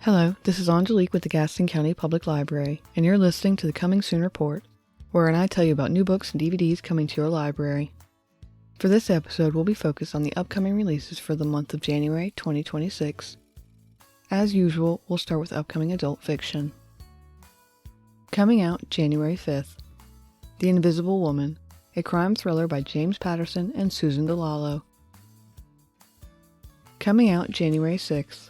Hello, this is Angelique with the Gaston County Public Library, and you're listening to the Coming Soon Report, wherein I tell you about new books and DVDs coming to your library. For this episode, we'll be focused on the upcoming releases for the month of January 2026. As usual, we'll start with upcoming adult fiction. Coming out January 5th, The Invisible Woman, a crime thriller by James Patterson and Susan DeLallo. Coming out January 6th,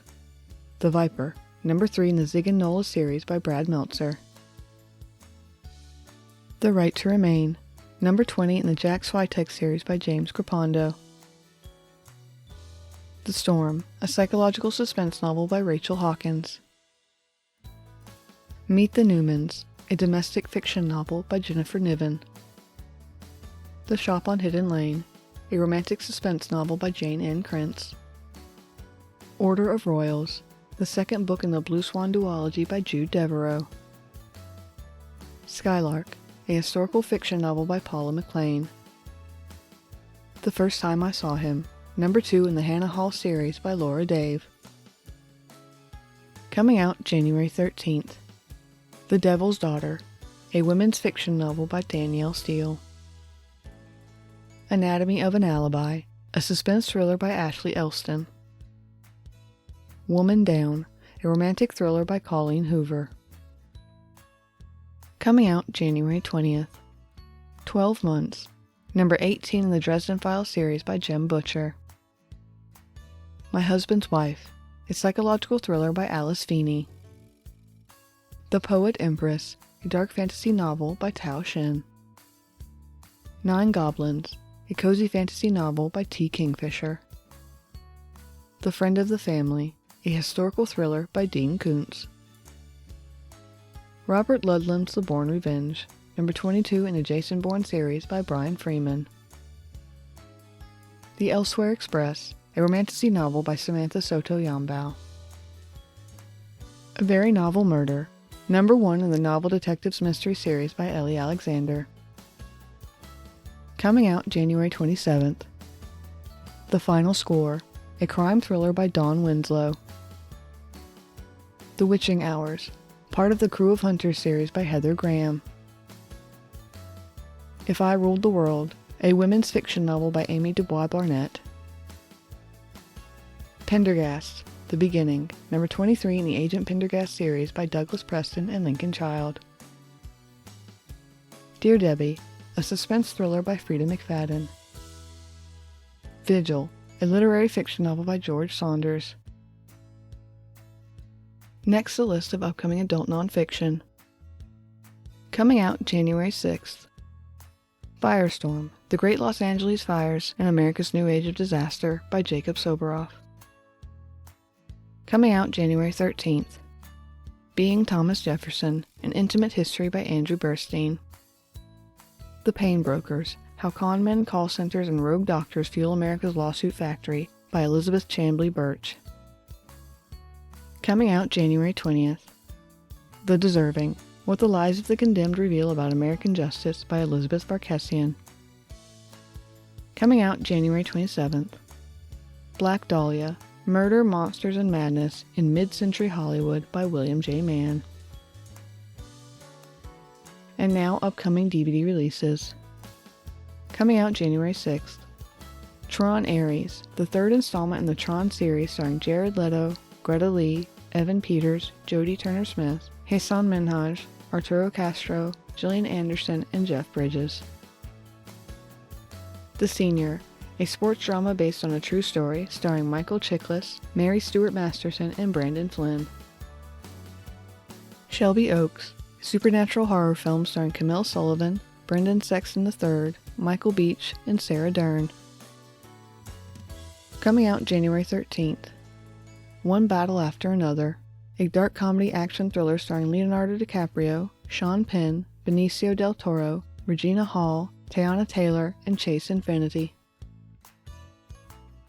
The Viper, number 3 in the Zig and Nola series by Brad Meltzer. The Right to Remain, number 20 in the Jack Switek series by James Crepando. The Storm, a psychological suspense novel by Rachel Hawkins. Meet the Newmans, a domestic fiction novel by Jennifer Niven. The Shop on Hidden Lane, a romantic suspense novel by Jane Ann Krentz. Order of Royals, the second book in the Blue Swan duology by Jude Devereaux. Skylark, a historical fiction novel by Paula McLean. The First Time I Saw Him, number 2 in the Hannah Hall series by Laura Dave. Coming out January 13th, The Devil's Daughter, a women's fiction novel by Danielle Steele. Anatomy of an Alibi, a suspense thriller by Ashley Elston. Woman Down, a romantic thriller by Colleen Hoover. Coming out January 20th, 12 Months, number 18 in the Dresden Files series by Jem Butcher. My Husband's Wife, a psychological thriller by Alice Feeney. The Poet Empress, a dark fantasy novel by Tao Shin. Nine Goblins, a cozy fantasy novel by T. Kingfisher. The Friend of the Family, a historical thriller by Dean Koontz. Robert Ludlum's The Bourne Revenge, number 22 in the Jason Bourne series by Brian Freeman. The Elsewhere Express, a romantasy novel by Samantha Soto Yambao. A Very Novel Murder, number 1 in the Novel Detectives Mystery series by Ellie Alexander. Coming out January 27th, The Final Score, a crime thriller by Dawn Winslow. The Witching Hours, part of the Crew of Hunters series by Heather Graham. If I Ruled the World, a women's fiction novel by Amy Dubois Barnett. Pendergast, The Beginning, number 23 in the Agent Pendergast series by Douglas Preston and Lincoln Child. Dear Debbie, a suspense thriller by Frida McFadden. Vigil, a literary fiction novel by George Saunders. Next, a list of upcoming adult nonfiction. Coming out January 6th. Firestorm, The Great Los Angeles Fires and America's New Age of Disaster by Jacob Soboroff. Coming out January 13th. Being Thomas Jefferson, An Intimate History by Andrew Burstein. The Pain Brokers, How Con Men, Call Centers, and Rogue Doctors Fuel America's Lawsuit Factory by Elizabeth Chambly Birch. Coming out January 20th. The Deserving, What the Lives of the Condemned Reveal About American Justice by Elizabeth Barkessian. Coming out January 27th. Black Dahlia, Murder, Monsters, and Madness in Mid-Century Hollywood by William J. Mann. And now upcoming DVD releases. Coming out January 6th. Tron Ares, the third installment in the Tron series starring Jared Leto, Greta Lee, Evan Peters, Jodie Turner-Smith, Hasan Minhaj, Arturo Castro, Gillian Anderson, and Jeff Bridges. The Senior, a sports drama based on a true story starring Michael Chiklis, Mary Stuart Masterson, and Brandon Flynn. Shelby Oaks, a supernatural horror film starring Camille Sullivan, Brendan Sexton III, Michael Beach, and Sarah Dern. Coming out January 13th. One Battle After Another, a dark comedy action thriller starring Leonardo DiCaprio, Sean Penn, Benicio del Toro, Regina Hall, Teyana Taylor, and Chase Infinity.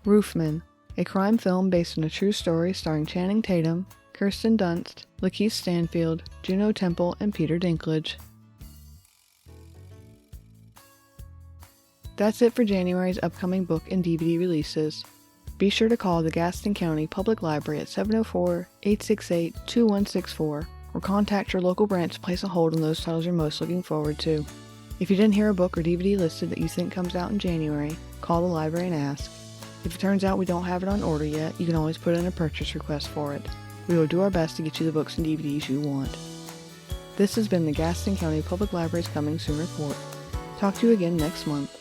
Roofman, a crime film based on a true story starring Channing Tatum, Kirsten Dunst, Lakeith Stanfield, Juno Temple, and Peter Dinklage. That's it for January's upcoming book and DVD releases. Be sure to call the Gaston County Public Library at 704-868-2164 or contact your local branch to place a hold on those titles you're most looking forward to. If you didn't hear a book or DVD listed that you think comes out in January, call the library and ask. If it turns out we don't have it on order yet, you can always put in a purchase request for it. We will do our best to get you the books and DVDs you want. This has been the Gaston County Public Library's Coming Soon Report. Talk to you again next month.